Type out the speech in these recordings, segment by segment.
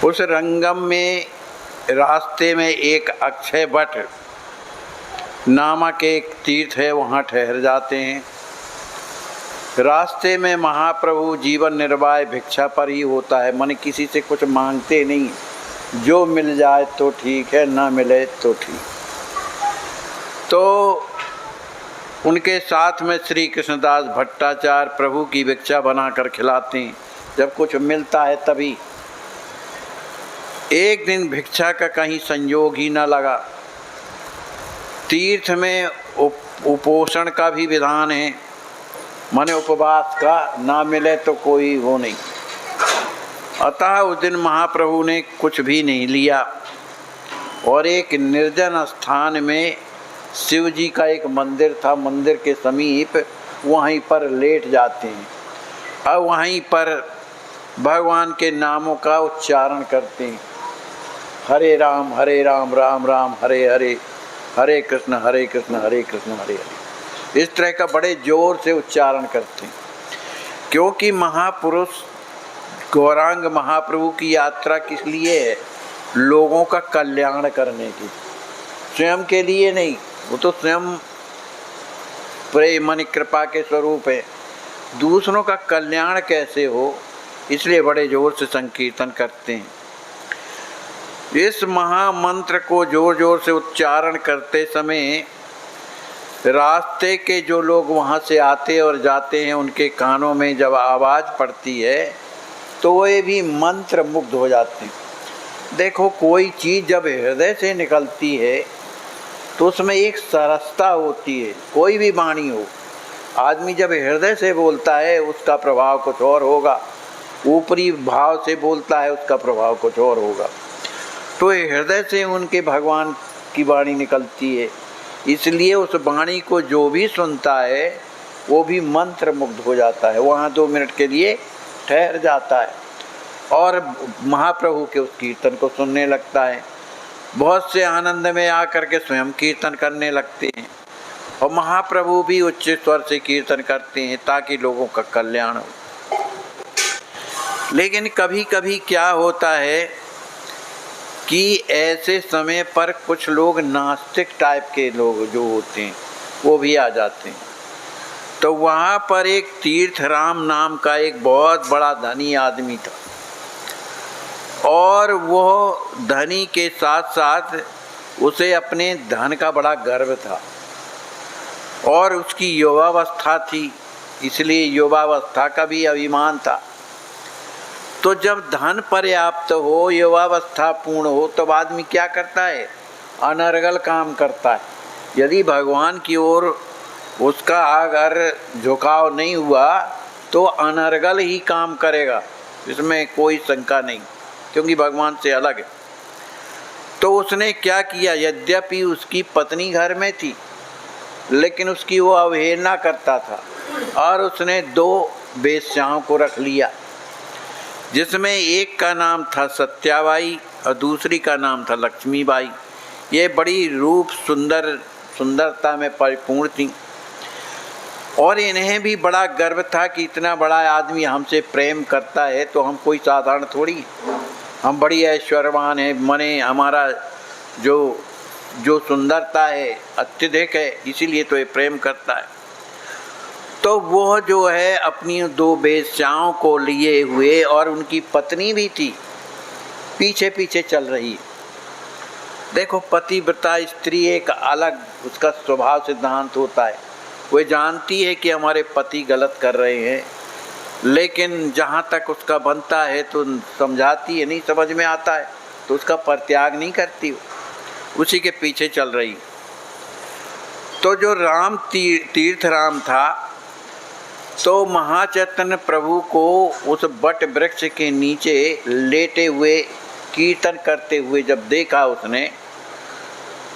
उस रंगम में रास्ते में एक अक्षय वट नामक एक तीर्थ है, वहाँ ठहर जाते हैं। रास्ते में महाप्रभु जीवन निर्वाह भिक्षा पर ही होता है, मन किसी से कुछ मांगते नहीं, जो मिल जाए तो ठीक है, ना मिले तो ठीक। तो उनके साथ में श्री कृष्णदास भट्टाचार्य प्रभु की भिक्षा बनाकर खिलाते हैं, जब कुछ मिलता है तभी। एक दिन भिक्षा का कहीं संयोग ही न लगा। तीर्थ में उपोषण का भी विधान है, माने उपवास का, ना मिले तो कोई वो नहीं। अतः उस दिन महाप्रभु ने कुछ भी नहीं लिया और एक निर्जन स्थान में शिव जी का एक मंदिर था, मंदिर के समीप वहीं पर लेट जाते हैं। अब वहीं पर भगवान के नामों का उच्चारण करते हैं, हरे राम राम राम हरे हरे, हरे कृष्ण हरे कृष्ण हरे हरे। इस तरह का बड़े जोर से उच्चारण करते हैं, क्योंकि महापुरुष गौरांग महाप्रभु की यात्रा किस लिए है? लोगों का कल्याण करने की, स्वयं के लिए नहीं। वो तो स्वयं प्रेम मन कृपा के स्वरूप है, दूसरों का कल्याण कैसे हो, इसलिए बड़े जोर से संकीर्तन करते हैं। इस महामंत्र को जोर जोर से उच्चारण करते समय रास्ते के जो लोग वहाँ से आते और जाते हैं, उनके कानों में जब आवाज़ पड़ती है तो वे भी मंत्र मुग्ध हो जाते हैं। देखो, कोई चीज़ जब हृदय से निकलती है तो उसमें एक सरसता होती है। कोई भी वाणी हो, आदमी जब हृदय से बोलता है उसका प्रभाव कुछ और होगा, ऊपरी भाव से बोलता है उसका प्रभाव कुछ और होगा। तो हृदय से उनके भगवान की वाणी निकलती है, इसलिए उस वाणी को जो भी सुनता है वो भी मंत्र मुग्ध हो जाता है, वहाँ 2 मिनट के लिए ठहर जाता है और महाप्रभु के उस कीर्तन को सुनने लगता है। बहुत से आनंद में आकर के स्वयं कीर्तन करने लगते हैं और महाप्रभु भी उच्च स्वर से कीर्तन करते हैं ताकि लोगों का कल्याण हो। लेकिन कभी कभी क्या होता है कि ऐसे समय पर कुछ लोग नास्तिक टाइप के लोग जो होते हैं वो भी आ जाते हैं। तो वहाँ पर एक तीर्थराम नाम का एक बहुत बड़ा धनी आदमी था और वो धनी के साथ साथ उसे अपने धन का बड़ा गर्व था और उसकी युवावस्था थी, इसलिए युवावस्था का भी अभिमान था। तो जब धन पर्याप्त हो, युवावस्था पूर्ण हो, तब आदमी क्या करता है? अनर्गल काम करता है। यदि भगवान की ओर उसका अगर झुकाव नहीं हुआ तो अनर्गल ही काम करेगा, इसमें कोई शंका नहीं, क्योंकि भगवान से अलग है। तो उसने क्या किया? यद्यपि उसकी पत्नी घर में थी लेकिन उसकी वो अवहेलना करता था और उसने 2 वेश्याओं को रख लिया, जिसमें एक का नाम था सत्याबाई और दूसरी का नाम था लक्ष्मीबाई। ये बड़ी रूप सुंदरता में परिपूर्ण थी और इन्हें भी बड़ा गर्व था कि इतना बड़ा आदमी हमसे प्रेम करता है तो हम कोई साधारण थोड़ी, हम बड़ी ऐश्वर्यवान है, मने हमारा जो सुंदरता है अत्यधिक है, इसीलिए तो ये प्रेम करता है। तो वो जो है अपनी 2 वेश्याओं को लिए हुए और उनकी पत्नी भी थी, पीछे पीछे चल रही है। देखो, पतिव्रता स्त्री एक अलग उसका स्वभाव सिद्धांत होता है। वो जानती है कि हमारे पति गलत कर रहे हैं, लेकिन जहाँ तक उसका बनता है तो समझाती है, नहीं समझ में आता है तो उसका परित्याग नहीं करती, उसी के पीछे चल रही। तो जो राम तीर्थ राम था, तो महाचैतन्य प्रभु को उस बट वृक्ष के नीचे लेटे हुए कीर्तन करते हुए जब देखा उसने,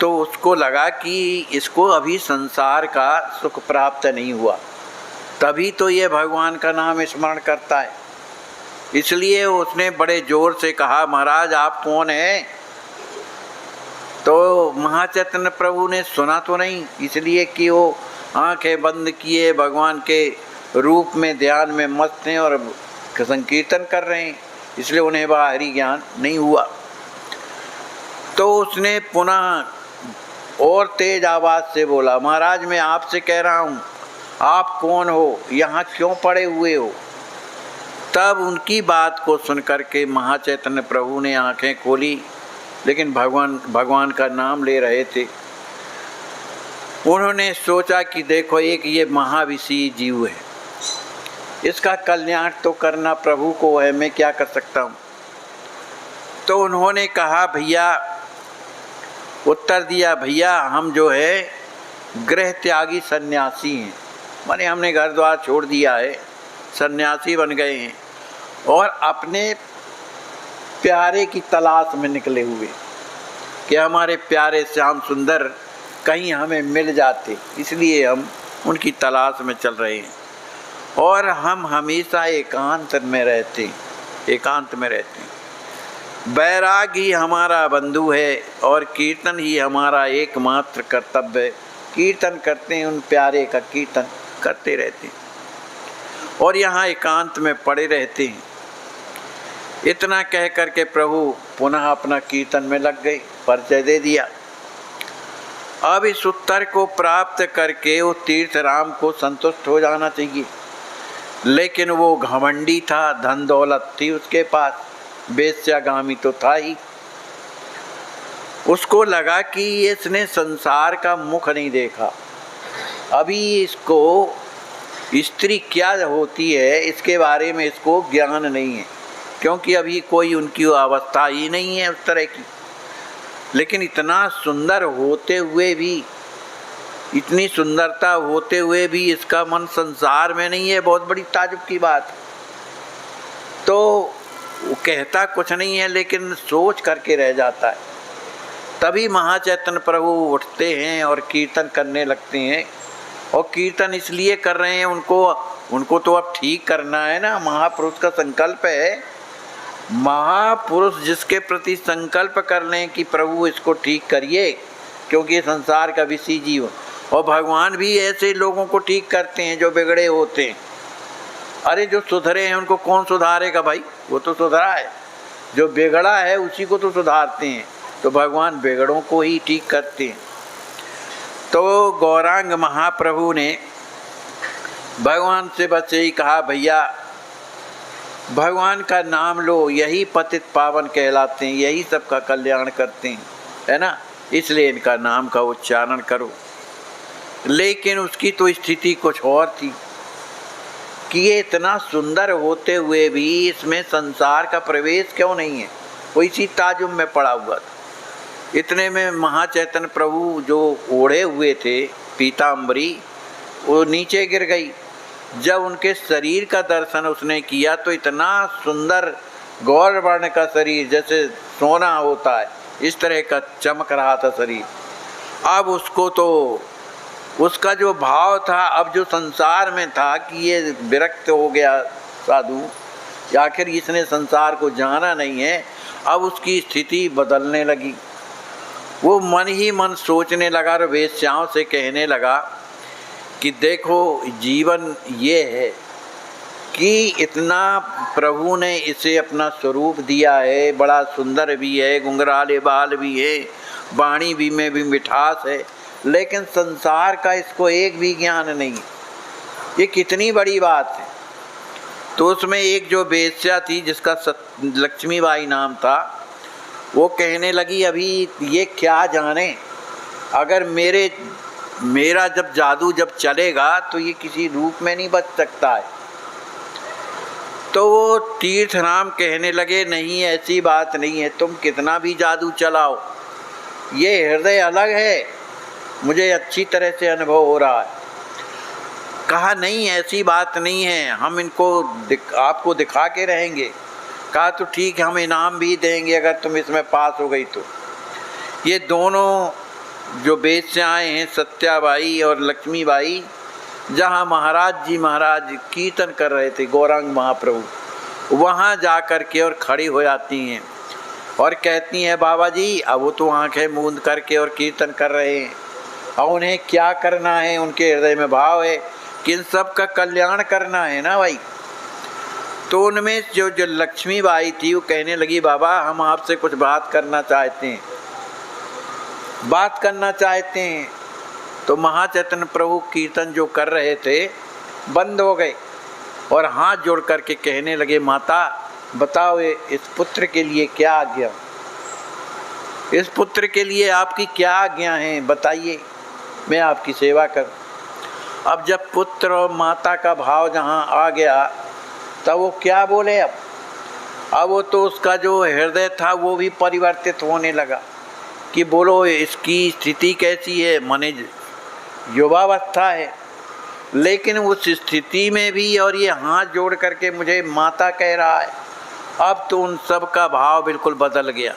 तो उसको लगा कि इसको अभी संसार का सुख प्राप्त नहीं हुआ, तभी तो ये भगवान का नाम स्मरण करता है। इसलिए उसने बड़े जोर से कहा, महाराज आप कौन हैं? तो महाचैतन्य प्रभु ने सुना तो नहीं, इसलिए कि वो आंखें बंद किए भगवान के रूप में ध्यान में मस्त हैं और संकीर्तन कर रहे हैं। इसलिए उन्हें बाहरी ज्ञान नहीं हुआ। तो उसने पुनः और तेज आवाज से बोला, महाराज मैं आपसे कह रहा हूँ, आप कौन हो, यहाँ क्यों पड़े हुए हो? तब उनकी बात को सुन करके महाचैतन्य प्रभु ने आंखें खोली, लेकिन भगवान का नाम ले रहे थे। उन्होंने सोचा कि देखो एक ये महाविषी जीव है, इसका कल्याण तो करना प्रभु को है, मैं क्या कर सकता हूँ। तो उन्होंने कहा भैया, उत्तर दिया, भैया हम जो है गृह त्यागी सन्यासी हैं, माने हमने घर द्वार छोड़ दिया है, सन्यासी बन गए हैं और अपने प्यारे की तलाश में निकले हुए कि हमारे प्यारे श्याम सुंदर कहीं हमें मिल जाते, इसलिए हम उनकी तलाश में चल रहे हैं। और हम हमेशा एकांत में रहते हैं। वैराग ही हमारा बंधु है और कीर्तन ही हमारा एकमात्र कर्तव्य है। कीर्तन करते हैं, उन प्यारे का कीर्तन करते रहते हैं और यहाँ एकांत में पड़े रहते हैं। इतना कह करके प्रभु पुनः अपना कीर्तन में लग गए, परिचय दे दिया। अब इस उत्तर को प्राप्त करके वो तीर्थराम को संतुष्ट हो जाना चाहिए, लेकिन वो घमंडी था, धन दौलत थी उसके पास, वेश्यागामी तो था ही। उसको लगा कि इसने संसार का मुख नहीं देखा, अभी इसको स्त्री क्या होती है इसके बारे में इसको ज्ञान नहीं है, क्योंकि अभी कोई उनकी अवस्था ही नहीं है उस तरह की। लेकिन इतना सुंदर होते हुए भी, इतनी सुंदरता होते हुए भी इसका मन संसार में नहीं है, बहुत बड़ी ताजुब की बात। तो वो कहता कुछ नहीं है, लेकिन सोच करके रह जाता है। तभी महाचैतन्य प्रभु उठते हैं और कीर्तन करने लगते हैं। और कीर्तन इसलिए कर रहे हैं, उनको तो अब ठीक करना है ना, महापुरुष का संकल्प है। महापुरुष जिसके प्रति संकल्प कर लें कि प्रभु इसको ठीक करिए, क्योंकि संसार का विषी जीव, और भगवान भी ऐसे लोगों को ठीक करते हैं जो बिगड़े होते हैं। अरे जो सुधरे हैं उनको कौन सुधारेगा भाई, वो तो सुधरा है, जो बिगड़ा है उसी को तो सुधारते हैं। तो भगवान बिगड़ों को ही ठीक करते हैं। तो गौरांग महाप्रभु ने भगवान से बस यही कहा, भैया भगवान का नाम लो, यही पतित पावन कहलाते हैं, यही सबका कल्याण करते हैं, है ना, इसलिए इनका नाम का उच्चारण करो। लेकिन उसकी तो स्थिति कुछ और थी कि ये इतना सुंदर होते हुए भी इसमें संसार का प्रवेश क्यों नहीं है, वो इसी ताजुब में पड़ा हुआ था। इतने में महाचैतन्य प्रभु जो ओढ़े हुए थे पीताम्बरी, वो नीचे गिर गई। जब उनके शरीर का दर्शन उसने किया तो इतना सुंदर गौर वर्ण का शरीर, जैसे सोना होता है इस तरह का चमक रहा था शरीर। अब उसको तो उसका जो भाव था, अब जो संसार में था कि ये विरक्त हो गया साधु, आखिर इसने संसार को जाना नहीं है, अब उसकी स्थिति बदलने लगी। वो मन ही मन सोचने लगा और वेश्याओं से कहने लगा कि देखो जीवन ये है कि इतना प्रभु ने इसे अपना स्वरूप दिया है, बड़ा सुंदर भी है, घुंघराले बाल भी है, वाणी भी में भी मिठास है, लेकिन संसार का इसको एक भी ज्ञान नहीं। ये कितनी बड़ी बात है। तो उसमें एक जो वेश्या थी जिसका लक्ष्मीबाई नाम था, वो कहने लगी अभी ये क्या जाने, अगर मेरा जब जादू जब चलेगा तो ये किसी रूप में नहीं बच सकता है। तो वो तीर्थराम कहने लगे नहीं ऐसी बात नहीं है, तुम कितना भी जादू चलाओ, ये हृदय अलग है, मुझे अच्छी तरह से अनुभव हो रहा है। कहा नहीं ऐसी बात नहीं है, हम इनको आपको दिखा के रहेंगे। कहा तो ठीक है, हम इनाम भी देंगे अगर तुम इसमें पास हो गई तो। ये दोनों जो वेश्याएँ हैं सत्याबाई और लक्ष्मीबाई, जहाँ महाराज कीर्तन कर रहे थे गौरांग महाप्रभु, वहाँ जा कर के और खड़ी हो जाती हैं और कहती हैं बाबा जी, अब वो तो आंखें मूंद करके और कीर्तन कर रहे हैं, और उन्हें क्या करना है, उनके हृदय में भाव है कि इन सब का कल्याण करना है ना भाई। तो उनमें जो लक्ष्मीबाई थी वो कहने लगी, बाबा हम आपसे कुछ बात करना चाहते हैं, बात करना चाहते हैं। तो महाचैतन्य प्रभु कीर्तन जो कर रहे थे बंद हो गए और हाथ जोड़ करके कहने लगे, माता बताओ इस पुत्र के लिए क्या आज्ञा, इस पुत्र के लिए आपकी क्या आज्ञा है, बताइए, मैं आपकी सेवा करूं। अब जब पुत्र और माता का भाव जहाँ आ गया तब वो क्या बोले। अब वो तो उसका जो हृदय था वो भी परिवर्तित होने लगा कि बोलो इसकी स्थिति कैसी है, माने युवावस्था है, लेकिन उस स्थिति में भी और ये हाथ जोड़ करके मुझे माता कह रहा है। अब तो उन सब का भाव बिल्कुल बदल गया,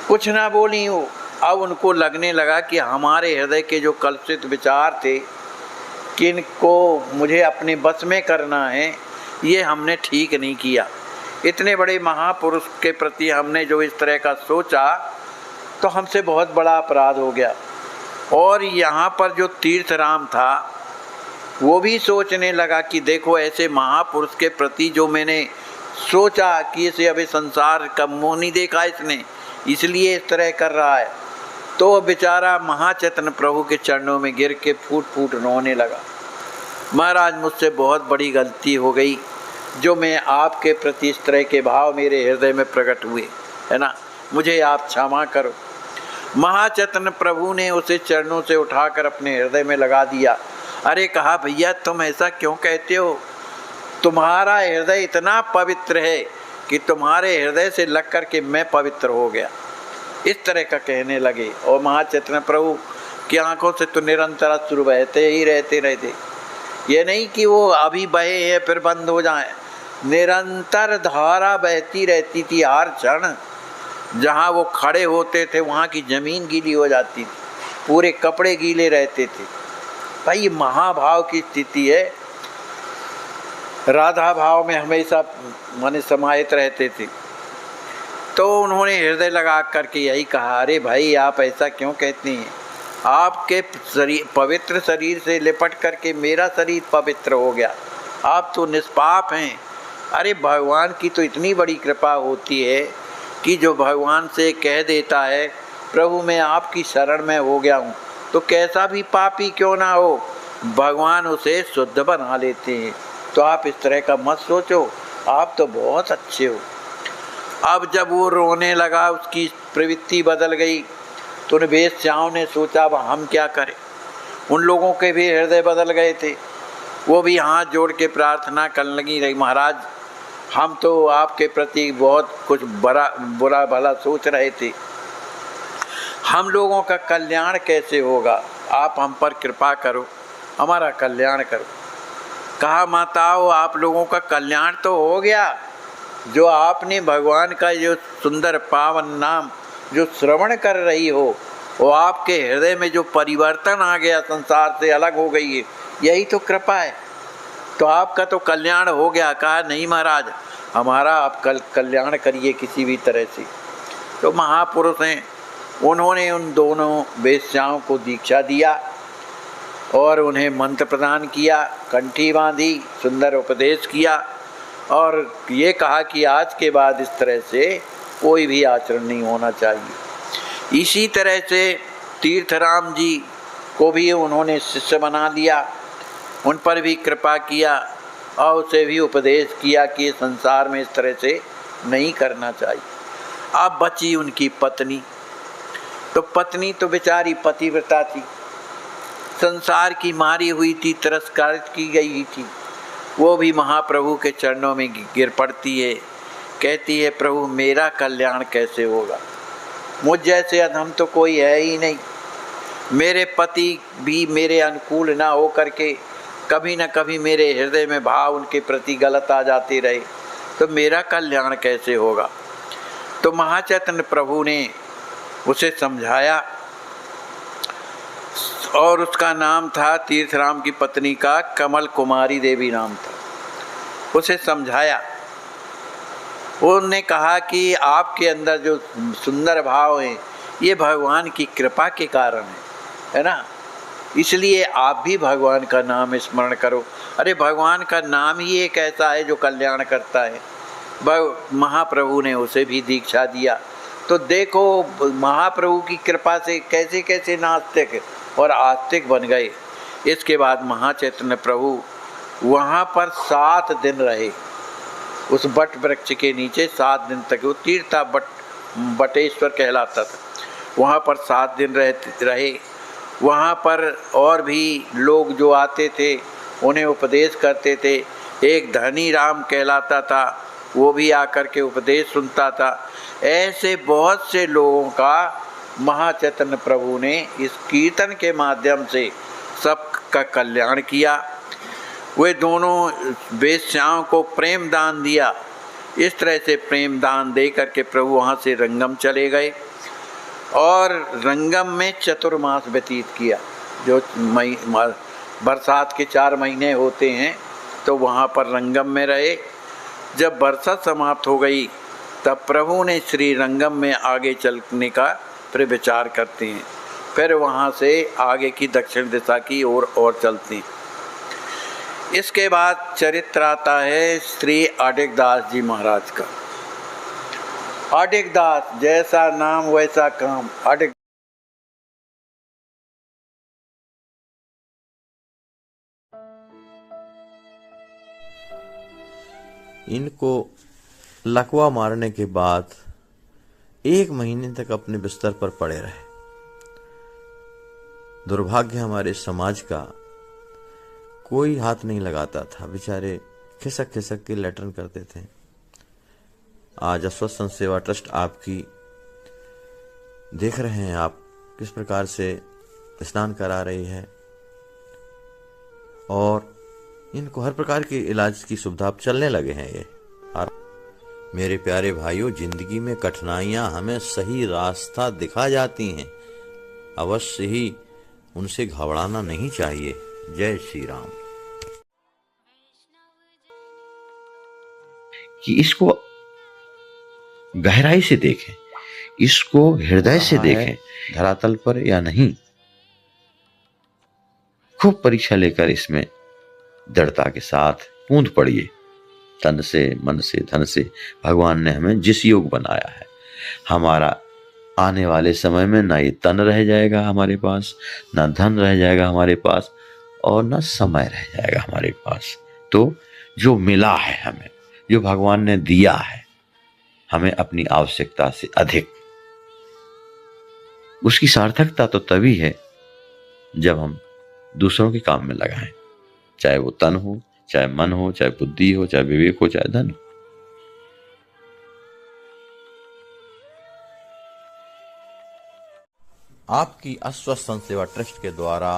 कुछ ना बोली हो। अब उनको लगने लगा कि हमारे हृदय के जो कलुषित विचार थे कि इनको मुझे अपने बस में करना है, ये हमने ठीक नहीं किया। इतने बड़े महापुरुष के प्रति हमने जो इस तरह का सोचा तो हमसे बहुत बड़ा अपराध हो गया। और यहाँ पर जो तीर्थराम था वो भी सोचने लगा कि देखो ऐसे महापुरुष के प्रति जो मैंने सोचा कि इसे अभी संसार का मुँह नहीं देखा इसने, इसलिए इस तरह कर रहा है। तो बेचारा महाचैतन्य प्रभु के चरणों में गिर के फूट फूट रोने लगा। महाराज मुझसे बहुत बड़ी गलती हो गई जो मैं आपके प्रति इस तरह के भाव मेरे हृदय में प्रकट हुए, है ना, मुझे आप क्षमा करो। महाचैतन्य प्रभु ने उसे चरणों से उठाकर अपने हृदय में लगा दिया। अरे कहा, भैया तुम ऐसा क्यों कहते हो, तुम्हारा हृदय इतना पवित्र है कि तुम्हारे हृदय से लग कर के मैं पवित्र हो गया, इस तरह का कहने लगे। और महाचैतन्य प्रभु की आंखों से तो निरंतर अश्रु बहते ही रहते, ये नहीं कि वो अभी बहे हैं फिर बंद हो जाएं, निरंतर धारा बहती रहती थी। हर क्षण जहाँ वो खड़े होते थे वहाँ की ज़मीन गीली हो जाती थी, पूरे कपड़े गीले रहते थे। भाई ये महाभाव की स्थिति है। राधा भाव में हमेशा मन समाहित रहते थे। तो उन्होंने हृदय लगा करके यही कहा, अरे भाई आप ऐसा क्यों कहते हैं, आपके शरीर पवित्र शरीर से लिपट करके मेरा शरीर पवित्र हो गया, आप तो निष्पाप हैं। अरे भगवान की तो इतनी बड़ी कृपा होती है कि जो भगवान से कह देता है प्रभु मैं आपकी शरण में हो गया हूँ, तो कैसा भी पापी क्यों ना हो भगवान उसे शुद्ध बना लेते हैं। तो आप इस तरह का मत सोचो, आप तो बहुत अच्छे हो। अब जब वो रोने लगा, उसकी प्रवृत्ति बदल गई, तो उन वेश्याओं ने सोचा अब हम क्या करें। उन लोगों के भी हृदय बदल गए थे, वो भी हाथ जोड़ के प्रार्थना करने लगी, रही महाराज हम तो आपके प्रति बहुत कुछ बुरा भला सोच रहे थे, हम लोगों का कल्याण कैसे होगा, आप हम पर कृपा करो, हमारा कल्याण करो। कहा माताओं आप लोगों का कल्याण तो हो गया, जो आपने भगवान का जो सुंदर पावन नाम जो श्रवण कर रही हो, वो आपके हृदय में जो परिवर्तन आ गया, संसार से अलग हो गई है, यही तो कृपा है, तो आपका तो कल्याण हो गया। कहा नहीं महाराज हमारा आप कल्याण करिए किसी भी तरह से। तो महापुरुष हैं, उन्होंने उन दोनों वेश्याओं को दीक्षा दिया और उन्हें मंत्र प्रदान किया, कंठी बांधी, सुंदर उपदेश किया और ये कहा कि आज के बाद इस तरह से कोई भी आचरण नहीं होना चाहिए। इसी तरह से तीर्थराम जी को भी उन्होंने शिष्य बना लिया, उन पर भी कृपा किया और उसे भी उपदेश किया कि संसार में इस तरह से नहीं करना चाहिए। अब बची उनकी पत्नी, तो पत्नी तो बेचारी पतिव्रता थी, संसार की मारी हुई थी, तिरस्कारित की गई थी। वो भी महाप्रभु के चरणों में गिर पड़ती है, कहती है प्रभु मेरा कल्याण कैसे होगा, मुझ जैसे अधम तो कोई है ही नहीं, मेरे पति भी मेरे अनुकूल ना हो करके कभी न कभी मेरे हृदय में भाव उनके प्रति गलत आ जाते रहे, तो मेरा कल्याण कैसे होगा। तो महाचैतन्य प्रभु ने उसे समझाया और उसका नाम था, तीर्थराम की पत्नी का कमल कुमारी देवी नाम था। उसे समझाया, उन्होंने कहा कि आपके अंदर जो सुंदर भाव हैं ये भगवान की कृपा के कारण है ना। इसलिए आप भी भगवान का नाम स्मरण करो। अरे भगवान का नाम ही एक ऐसा है जो कल्याण करता है। महाप्रभु ने उसे भी दीक्षा दिया। तो देखो महाप्रभु की कृपा से कैसे कैसे नास्तिक और आस्तिक बन गए। इसके बाद महाचैतन्य प्रभु वहाँ पर 7 दिन रहे, उस बट वृक्ष के नीचे 7 दिन तक। वो तीर्था बटेश्वर कहलाता था। वहाँ पर 7 दिन रहे। वहाँ पर और भी लोग जो आते थे उन्हें उपदेश करते थे। एक धनी राम कहलाता था, वो भी आकर के उपदेश सुनता था। ऐसे बहुत से लोगों का महाचैतन्य प्रभु ने इस कीर्तन के माध्यम से सबका कल्याण किया। वे दोनों वेश्याओं को प्रेम दान दिया। इस तरह से प्रेम दान दे करके प्रभु वहाँ से रंगम चले गए और रंगम में चतुर्मास व्यतीत किया। जो बरसात के 4 महीने होते हैं तो वहाँ पर रंगम में रहे। जब बरसात समाप्त हो गई तब प्रभु ने श्री रंगम में आगे चलने का फिर विचार करते हैं। फिर वहाँ से आगे की दक्षिण दिशा की ओर और चलते हैं। इसके बाद चरित्र आता है श्री अडिग दास जी महाराज का। अडिग दास, जैसा नाम वैसा काम। अडिग इनको लकवा मारने के बाद 1 महीने तक अपने बिस्तर पर पड़े रहे। दुर्भाग्य हमारे समाज का, कोई हाथ नहीं लगाता था। बेचारे खिसक खिसक के लेटरन करते थे। आज अस्वस्थ संत सेवा ट्रस्ट आपकी देख रहे हैं आप किस प्रकार से स्नान करा रही है और इनको हर प्रकार के इलाज की सुविधा अब चलने लगे हैं। ये मेरे प्यारे भाइयों, जिंदगी में कठिनाइयां हमें सही रास्ता दिखा जाती हैं, अवश्य ही उनसे घबराना नहीं चाहिए। जय श्री राम। कि इसको गहराई से देखें, इसको हृदय से देखें, धरातल पर या नहीं। खूब परीक्षा लेकर इसमें दृढ़ता के साथ पूंछ पड़िए। तन से, मन से, धन से भगवान ने हमें जिस योग बनाया है, हमारा आने वाले समय में ना ये तन रह जाएगा हमारे पास, ना धन रह जाएगा हमारे पास, और ना समय रह जाएगा हमारे पास। तो जो मिला है हमें, जो भगवान ने दिया है हमें अपनी आवश्यकता से अधिक, उसकी सार्थकता तो तभी है जब हम दूसरों के काम में लगाएं। चाहे वो तन हो, चाहे मन हो, चाहे बुद्धि हो, चाहे विवेक हो, चाहे धन हो। आपकी अस्वस्थ संत सेवा ट्रस्ट के द्वारा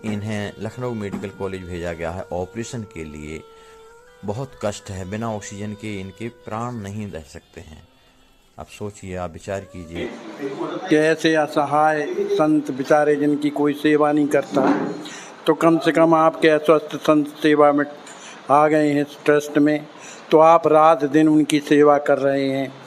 इन्हें लखनऊ मेडिकल कॉलेज भेजा गया है ऑपरेशन के लिए। बहुत कष्ट है, बिना ऑक्सीजन के इनके प्राण नहीं रह सकते हैं। आप सोचिए, आप विचार कीजिए कि ऐसे असहाय संत बेचारे जिनकी कोई सेवा नहीं करता, तो कम से कम आपके अस्वस्थ संत सेवा में आ गए हैं इस ट्रस्ट में, तो आप रात दिन उनकी सेवा कर रहे हैं।